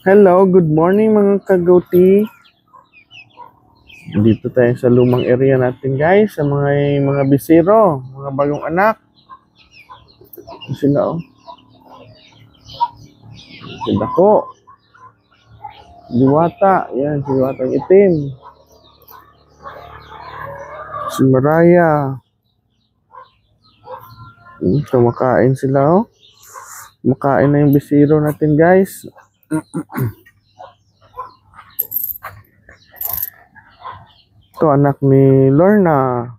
Hello, good morning mga kagauti. Dito tayo sa lumang area natin guys, sa mga bisiro, mga bagong anak. Sila si Dako, Diwata, yan, si Diwata itim. Si Maraya. Kumakain sila Kumakain na yung bisiro natin guys. Ito anak ni Lorna.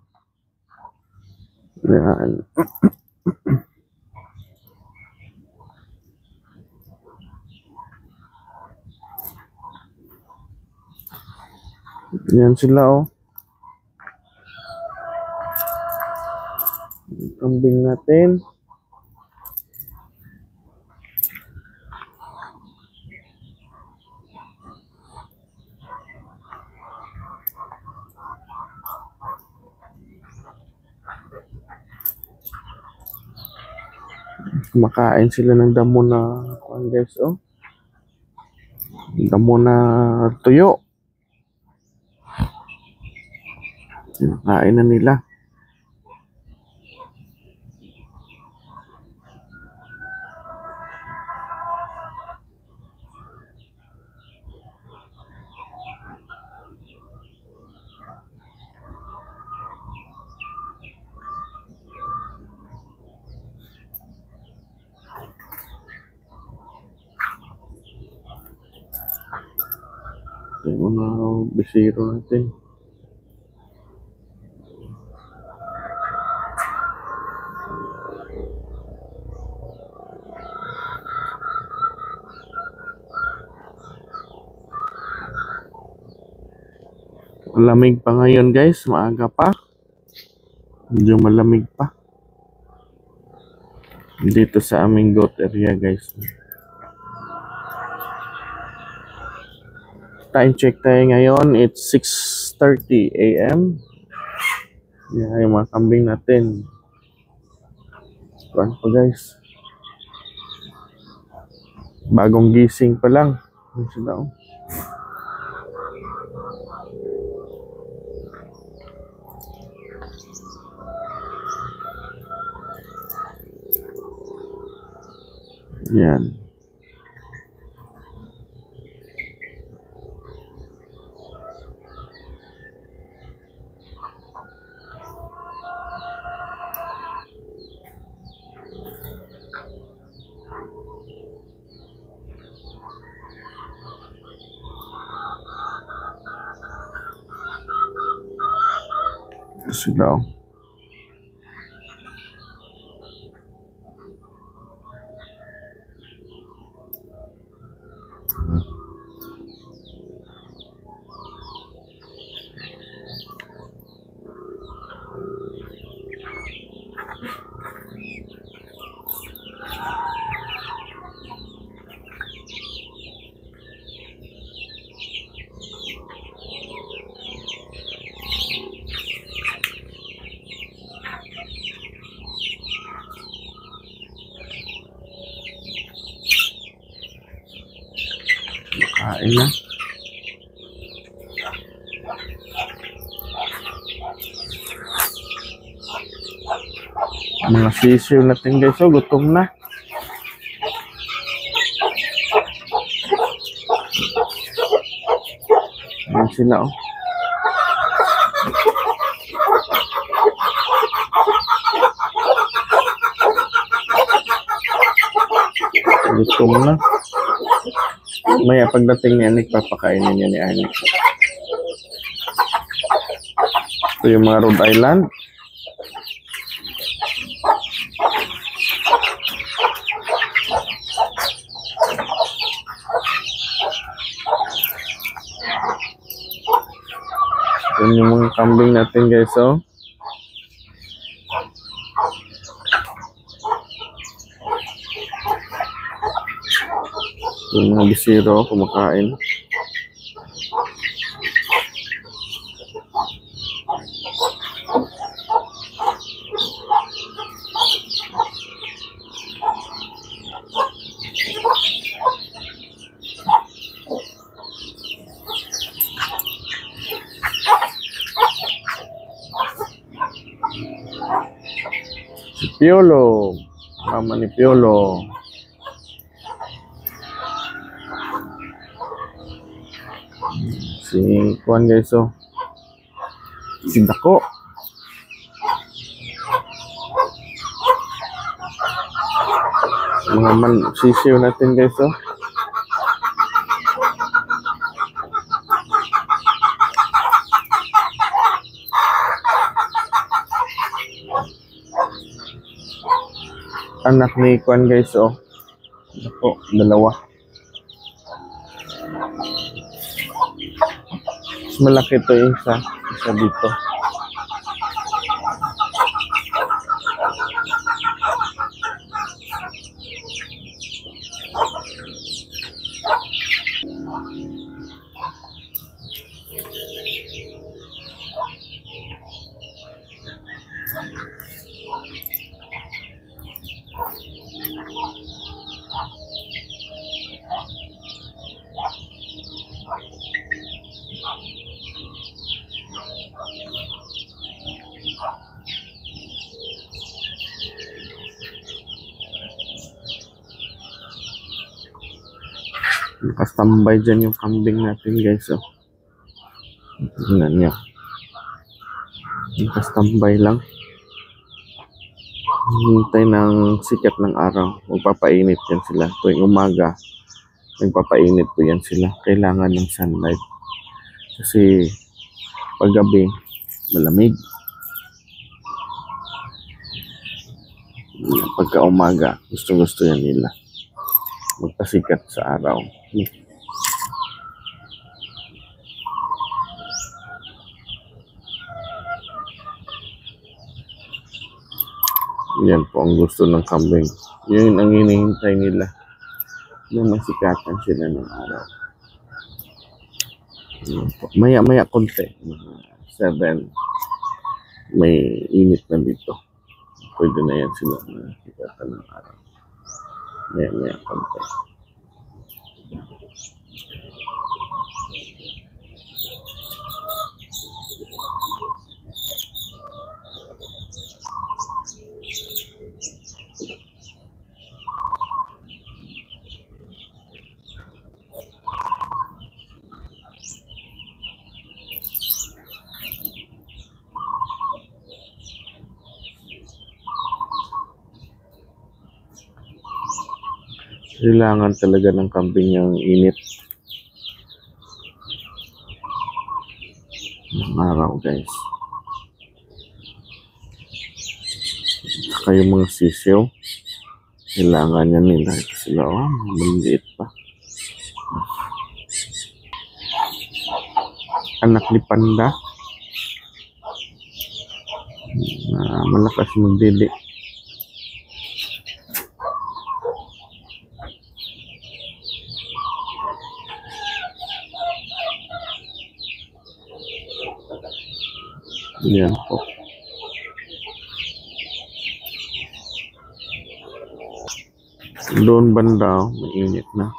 Yan. Yan sila kambing natin. Kumakain sila ng damo na guys, damo na tuyo. Kumakain na nila. Yung mga bisiro natin. Malamig pa ngayon guys, maaga pa. Medyo malamig pa. Dito sa aming goat area guys. Time check tayo ngayon, it's 6:30 AM. Yan yung mga kambing natin. Kuan pa guys. Bagong gising pa lang. Sila Yan. Sila kain na. Mga sisiw natin guys, gutom na. Ayan sila gutom na. Maya pagdating ni Anik, papakainin niya ni Anik. Ito yung mga Rhode Island. Ito yung mga kambing natin guys, Yung mga bisiro kumakain. Piolo. Mama ni Piolo. Si Kuan guys, oh. Si Dako. Mga sisiw natin guys, oh. Anak ni Kuan guys, oh. Dako, dalawa. Mas malaki to isa dito. Nakastambay dyan yung kambing natin guys, oh. Tingnan nyo. Nakastambay lang. Hintay ng sikat ng araw. Magpapainit yan sila. Tuwing umaga, nagpapainit po yan sila. Kailangan ng sunlight. Kasi paggabi, malamig. Pagka umaga, gusto yan nila. Magpasikat sa araw. Yan po ang gusto ng kambing. Yun ang hinihintay nila. Na masikatan sila ng araw. Maya konti. 7. May init na dito. Pwede na yan sila masikatan ng araw. Maya konti. Kailangan talaga ng kambing yung init ng araw guys. Saka yung mga sisiw, kailangan yan nila. Ito sila, oh, maliit pa. Anak ni Panda. Malakas magdili. Yan po. Doon banda, mainit na.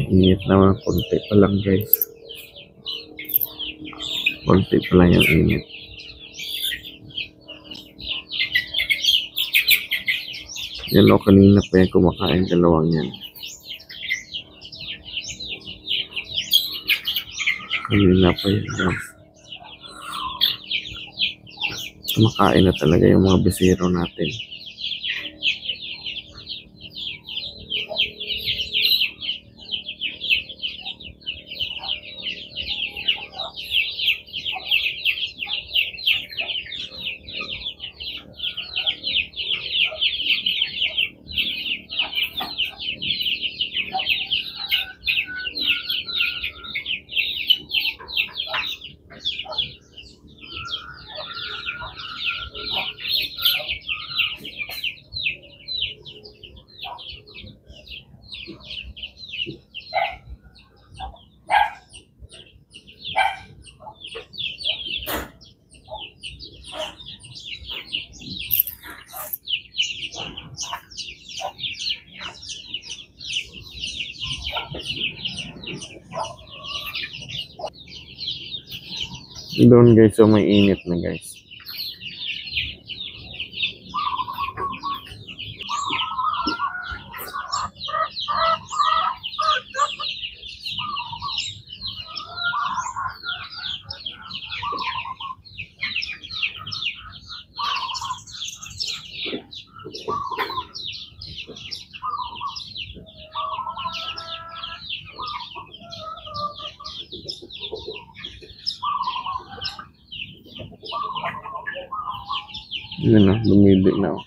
Init naman, konti pa lang guys. Konti pa lang yung init. Yan o, kanina pa yung kumakain, dalawang yan. Kanina pa yan guys. Kumakain na talaga yung mga bisiro natin. Doon guys, so may init na guys. Yun na, lumili na.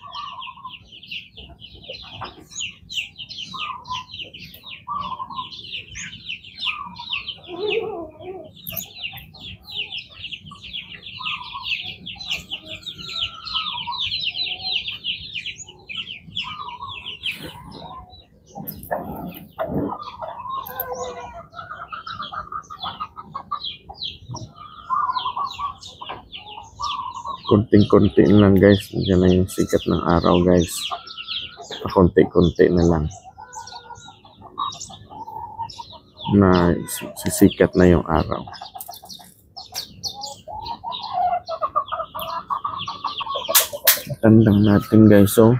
Konting-konti lang guys. Diyan na yung sikat ng araw guys. Konti-konti na lang. Na sisikat na yung araw. Tandang natin guys. So,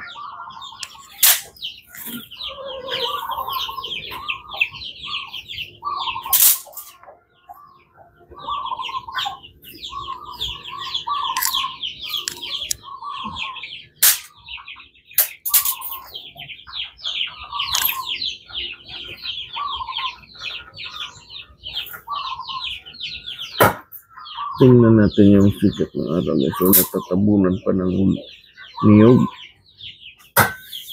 tingnan natin yung sikat ng araw guys. So, natatabunan pa ng niyog.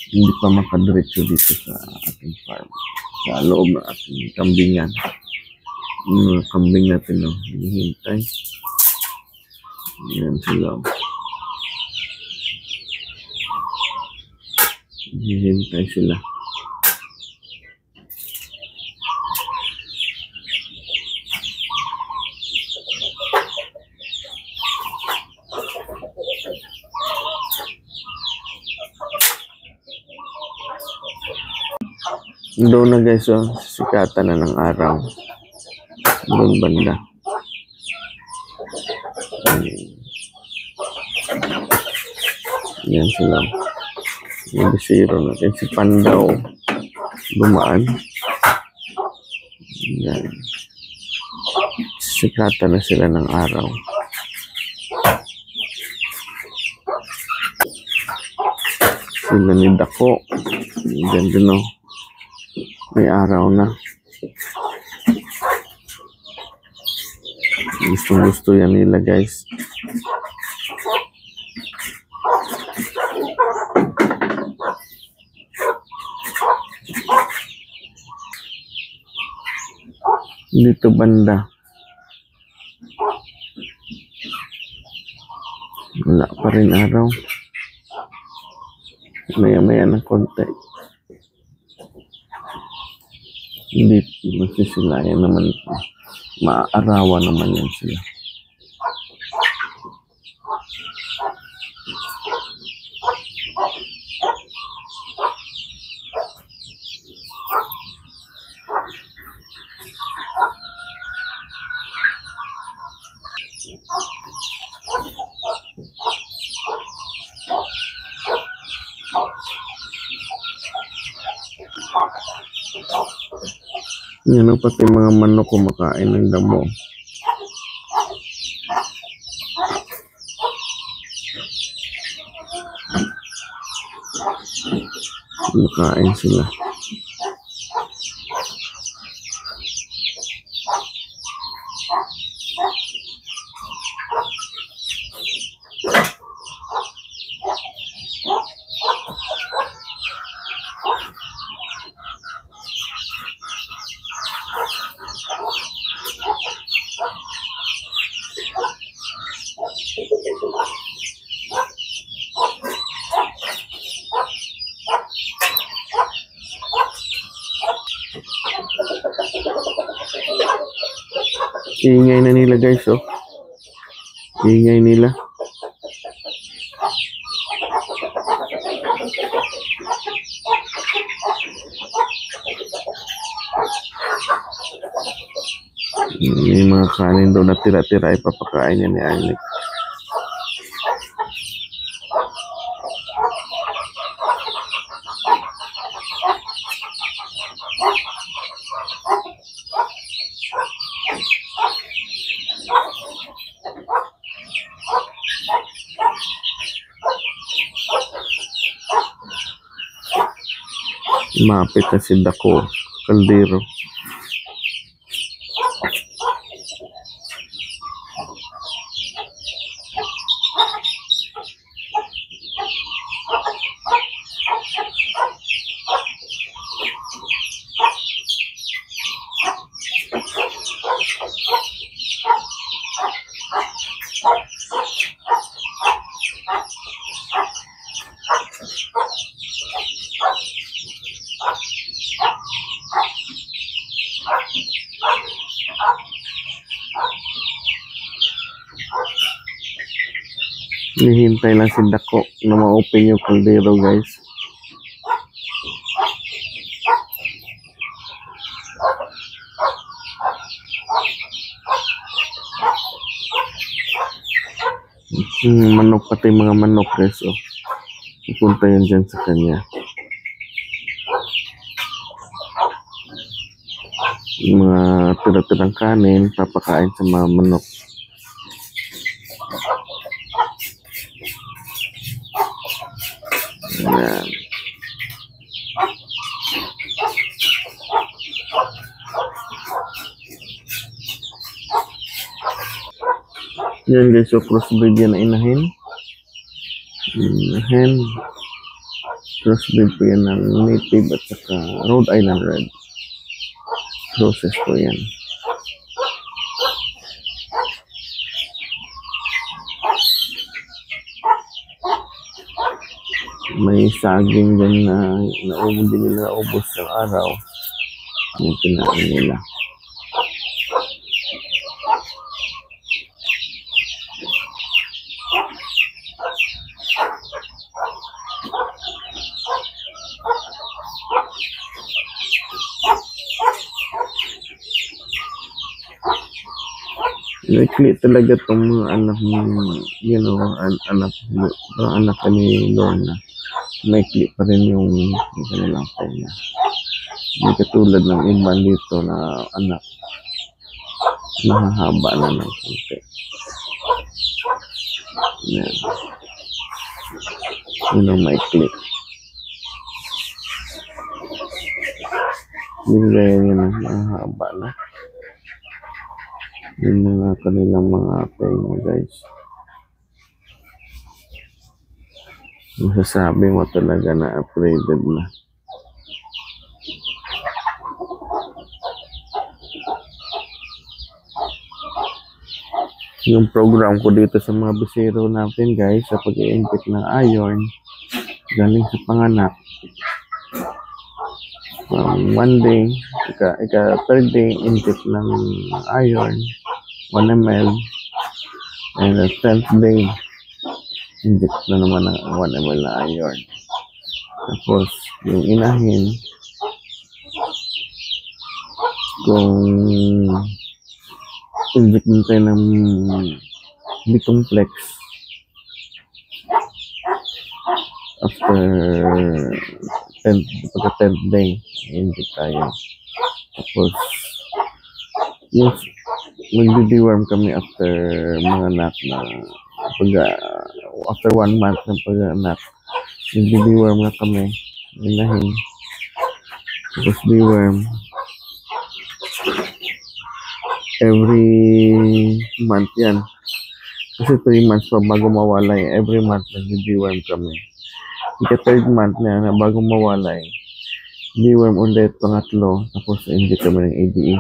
Hindi pa makadiretso dito sa ating farm. Sa loob ng ating kambingan. Yung mga kambing natin no, hinihintay. Yan sila. Hinihintay sila. Doon na guys, oh, sikatan na ng araw. Doon banda. Yan sila. Yung bisiro natin. Si Panda, oh, dumaan. Yan. Sikatan na sila ng araw. Sila ni Dako. Yan din, oh. May araw na. Gusto yan nila guys. Dito banda. Wala pa rin araw. Maya-maya ng konti. Hindi masisilayan naman, maaarawan naman yan sila. Yan ang pati mga manok kumakain ng damo. Kumakain sila. Iingay na nila guys, oh. Iingay nila. Yung mga kanin daw na tira-tira ay papakain niya ni Arnick. Mapit na si Dako Caldero. Nihintay lang si Dako na ma-open yung kaldero, guys. Manok, pati mga manok, guys. Oh. Ipunta yan dyan sa kanya. Yung mga tira-tirang kanin, papakain sa mga manok. Ayan. Yan guys, so crossbreed yan na inahin. Inahin. Crossbreed po yan ng native at saka Rhode Island Red. Process po yan. May saging dyan na hindi nila naubos sa araw. Yung kinain nila. Likely talaga itong mga anak ni, you know, anak ni Lorna. Likely pa rin yung kanilang kanya. Hindi katulad ng iba dito na anak. Mahahaba na ng konti. Yan. Yun ang maikli. Yung gaya yun, mahahaba na. Yung mga kanilang mga tenga, guys. Masasabi mo talaga na upgraded na. Yung program ko dito sa mga bisero natin, guys, sa pag-i-input ng iron, galing sa panganak. One day, third day, input ng iron, 1 ml, and the 10th day, inject na naman ng 1 ml na iron. Tapos, yung inahin, kung inject din tayo ng B-complex after 10th day, inject tayo. Tapos, yung magdi-deworm kami after mga anak na after 1 month ng pag-anak, magdi-deworm na kami, inahin. Tapos deworm every month yan. Kasi 3 months pa bago mawalay. Every month nag-deworm kami. Ika 3rd month na bago mawalay, deworm ulit pangatlo. Tapos hindi kami ng ADE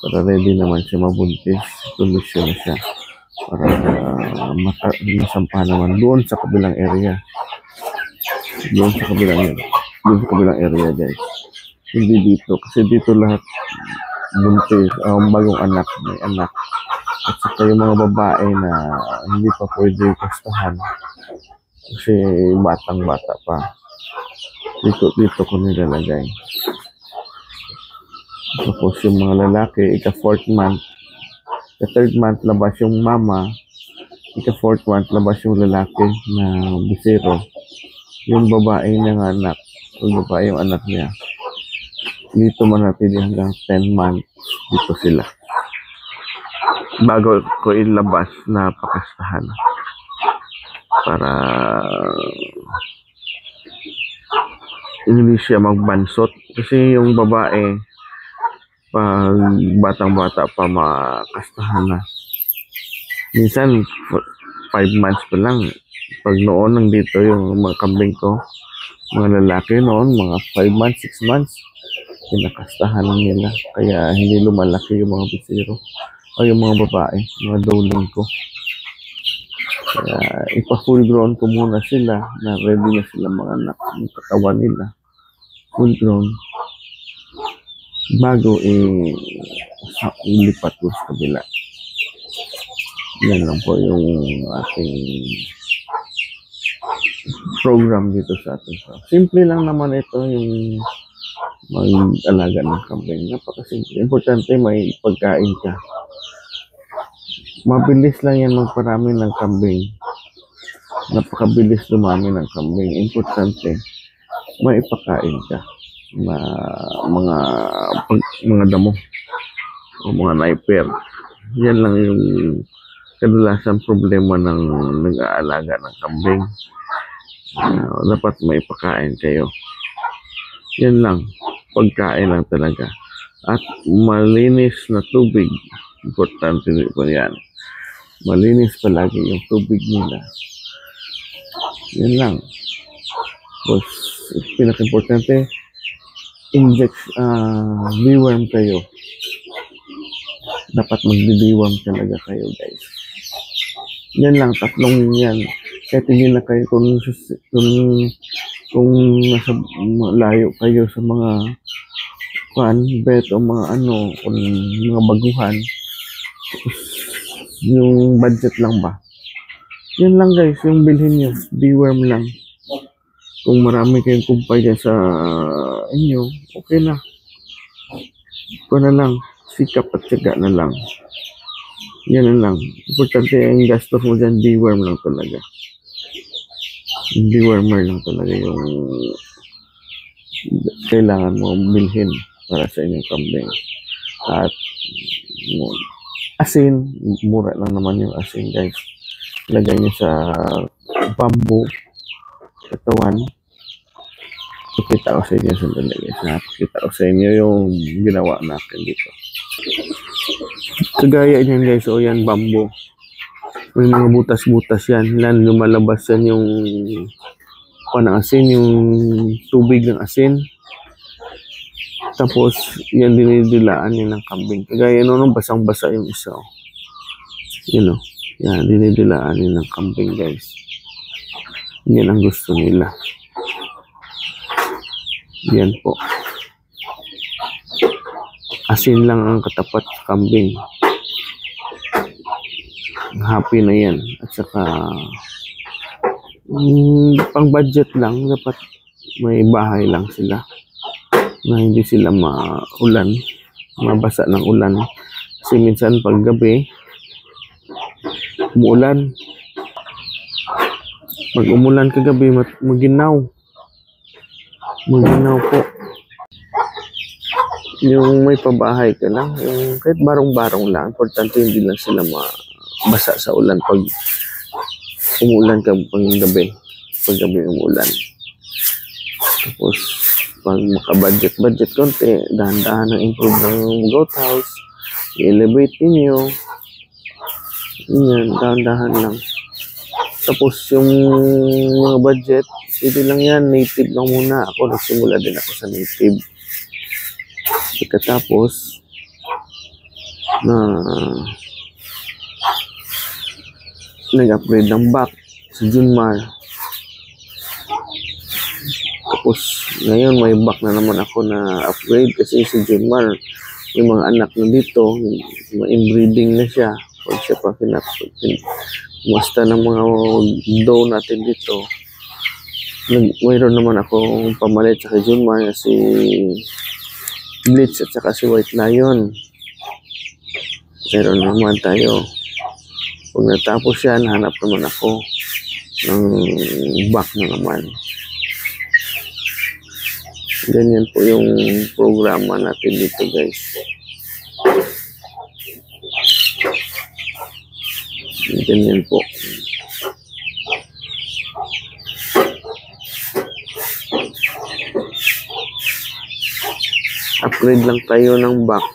para ready naman siya mabuntis. Solusyon na siya para masampa naman doon sa kabilang area. Doon sa kabilang area, guys. Hindi dito. Kasi dito lahat buntis, bagong anak, may anak. At saka yung mga babae na hindi pa pwede kastahan kasi batang-bata pa. Dito ko nilalagay. Tapos yung mga lalaki, ika 4th month, Sa third month, labas yung mama. Ika fourth month, labas yung lalaki na bisero. Yung babae niyang anak, yung babae yung anak niya. Dito manatili hanggang 10 months. Dito sila. Bago ko ilabas na pakastahan. Para hindi siya magbansot. Kasi yung babae, pag batang-bata pa makastahan na. Minsan, 5 months pa lang. Pag noon nandito yung mga kambing ko, mga lalaki noon, mga 5 months, 6 months, pinakastahan nila. Kaya hindi lumalaki yung mga bisiro o yung mga babae, mga dowling ko. Kaya ipa-full grown ko muna sila na ready na sila mga anak, yung katawan nila. Full grown. Bago ilipat ko sa kabila. Yan lang po yung ating program dito sa ating farm. Simple lang naman ito yung mag-alaga ng kambing. Napakasimple. Importante may pagkain ka. Mabilis lang yan magparami ng kambing. Napakabilis dumami ng kambing. Importante, may ipakain ka. Mga damo o mga naiper. Yan lang yung kadalasan problema ng nag-aalaga ng kambing. Dapat may pakain kayo. Yan lang. Pagkain lang talaga. At malinis na tubig. Importante din po yan. Malinis palagi yung tubig nila. Yan lang. Tapos, pinaka-importante, inject deworm kayo. Dapat magdi-deworm talaga kayo, guys. Yan lang, tatlong yan. Kahit hindi na kayo kung nasa layo kayo sa mga bet o mga kung mga baguhan, yung budget lang ba? Yan lang, guys, yung bilhin nyo, deworm lang. Kung marami kayong kumpanya sa inyo, okay na. Ito na lang, sikap at tiyaga na lang. Yan na lang. Importante ang gastos mo dyan, deworm lang talaga. Yung dewormer lang talaga yung kailangan mo bilhin para sa inyong kambing. At asin, mura lang naman yung asin, guys. Lagay nyo sa bamboo katawan. Pakita ko sa inyo sandali, guys. Pakita ko sa inyo yung ginawa natin dito. Kagaya niyan, guys. O yan, bamboo. May mga butas-butas yan. Lumalabas yan yung ng asin, yung tubig ng asin. Tapos, yan dinidilaan yan ng kambing. Kagaya noon, basang-basa yung isa. Yan o. Yan, dinidilaan yan ng kambing, guys. Yan ang gusto nila. Yan po. Asin lang ang katapat sa kambing. Happy na yan. At saka, pang budget lang, dapat may bahay lang sila. Na hindi sila maulan, mabasa ng ulan. Kasi minsan pag gabi, umuulan. Pag umulan kagabi, maginaw. Maginaw po. Yung may pabahay ka lang, yung kahit barong-barong lang, importante hindi lang sila mabasa sa ulan pag umuulan ka pag gabi. Pag gabi umuulan. Tapos, pag maka-budget konti, dahan-dahan ang improve ng goat house, i-elevate niyo. Yan, dahan-dahan lang. Tapos yung mga budget, hindi lang yan, native lang muna. Ako, nagsimula din ako sa native. Pagkatapos, nag-upgrade ng back sa Junmar. Tapos, ngayon may back na naman ako na upgrade kasi si Junmar, yung mga anak na dito, ma-inbreeding na siya. Pag siya pa musta ng mga doe natin dito. Mayroon naman akong pamalit sa kay Junmar na si Blitz at saka si White Lion. Pero naman tayo, pag natapos yan, hanap naman ako ng back na naman. Ganyan po yung programa natin dito, guys. Ganyan po. Upgrade lang tayo ng back.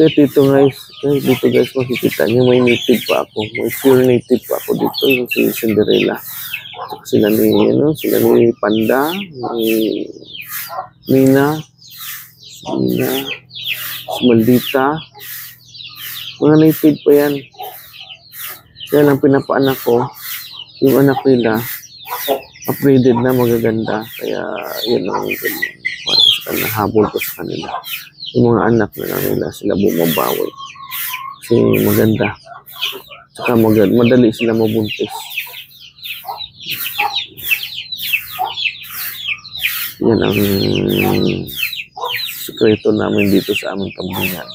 Dito guys, makikita niyo may native pa ako. May pure native pa ako dito, yung si Cinderella. Sila ni Panda, ni Nina, Maldita. Mga native pa yan. Kaya lang pinapaanak ko, yung anak nila, upgraded na, magaganda. Kaya yun ang habol ko sa kanila. Yung mga anak na nila, sila bumabawi. Kasi maganda. Saka madali sila mabuntis. Yan ang sekreto namin dito sa aming kambingan.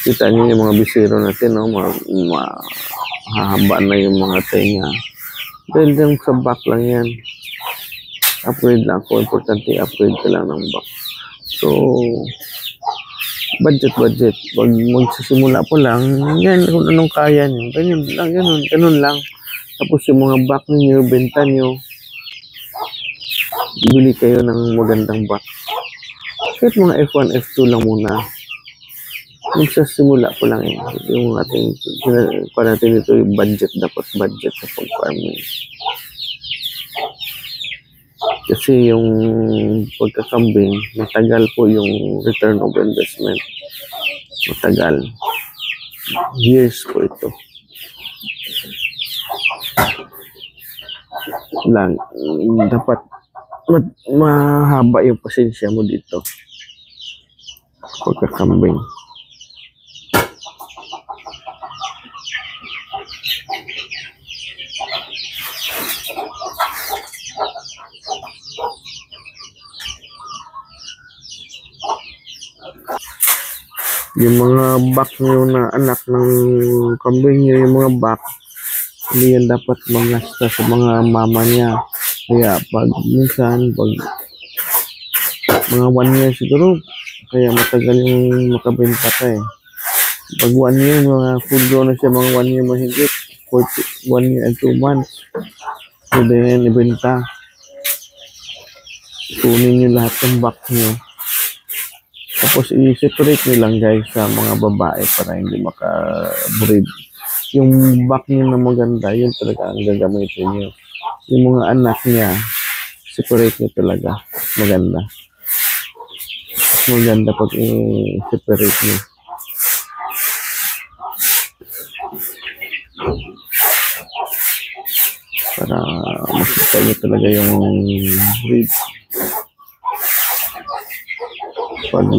Kita niyo yung mga bisero natin, no? Mahahaba na yung mga tenga. Dahil lang sa back lang yan. Upgrade lang ako. Importante, upgrade ka lang ng back. So, budget. Pag magsisimula po lang, yan, kung anong kaya nyo. Ganun lang. Tapos yung mga back ninyo, benta nyo. Bili kayo ng magandang back. Kahit mga F1, F2 lang muna. Magsasimula po lang yun. Yung ating, para natin ito yung budget, dapat budget sa pag-farming. Kasi yung pagkakambing, matagal po yung return of investment. Matagal. Years po ito. Dapat mahaba yung pasensya mo dito. Pagkakambing. Yung mga back nyo na anak ng kambing nyo, yung mga back, hindi yan dapat mangasta sa mga mama niya. Kaya pag minsan, pag mga 1 year siguro, kaya matagal yung makabenta ka eh. Pag 1 year, mga full grown na siya, mga 1 year mahigit, 1 year and 2 months. So then, ibenta. Kunin nyo lahat ng back nyo. Tapos i-separate nyo lang guys sa mga babae para hindi maka-breed. Yung back nyo na maganda, yun talaga ang gagamitin nyo. Yung mga anak niya, separate nyo talaga. Maganda. Maganda pag i-separate nyo. Para makita nyo talaga yung breed. Pag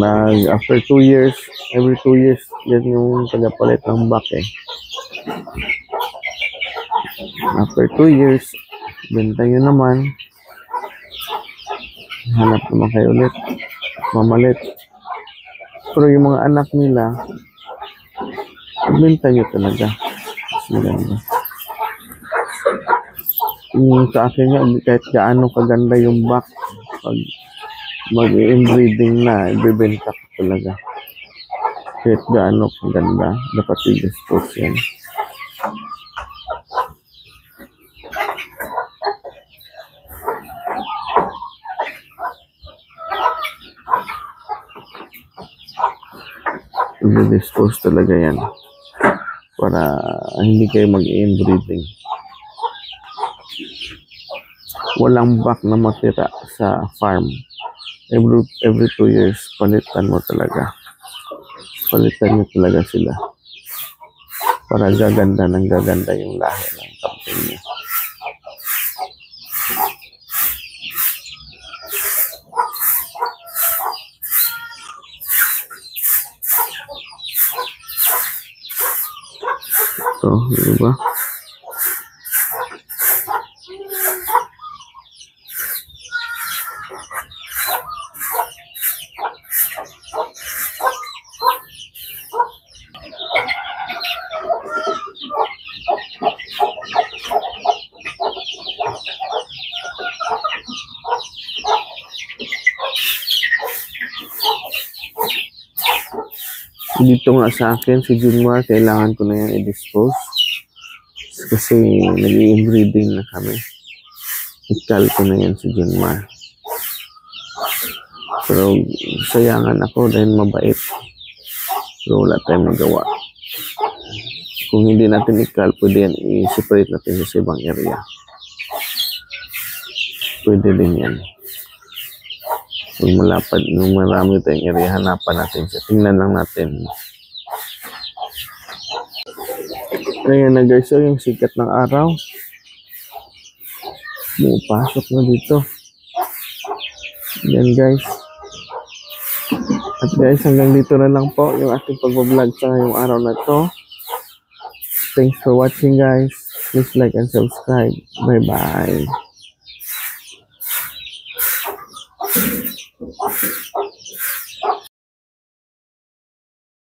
after 2 years, every 2 years, yan yung tagapalit ng back eh. After 2 years, benta nyo naman. Hanap naman kayo ulit. Mamalit. Pero yung mga anak nila, benta nyo talaga. Maganda. Yung sa akin nga, kahit gaano kaganda yung back, pag mag-inbreeding na, ibibenta ko talaga. Kahit gaano kaganda, dapat i-dispose yan. I-dispose talaga yan. Para hindi kayo mag-inbreeding. Walang back na matira sa farm. Every 2 years, palitan mo talaga. Palitan nyo talaga sila. Para gaganda ng gaganda yung lahi ng kambing niya. So, diba? Dito nga sa akin, si Junmar, kailangan ko na yan i-dispose. Kasi nag-i-inbreeding na kami. Ikal ko na yan si Junmar. Pero sayangan ako dahil mabait. Pero wala tayong magawa. Kung hindi natin ikal, pwede yan i-separate natin sa ibang area. Pwede din yan. Kung malapad, nung marami tayong area, hanapan natin siya. Tingnan lang natin. Ayan na guys, so yung sikat ng araw. Pumapasok na dito. Yan guys. At guys, hanggang dito na lang po yung ating pag-vlog sa ngayong araw na to. Thanks for watching guys. Please like and subscribe. Bye bye.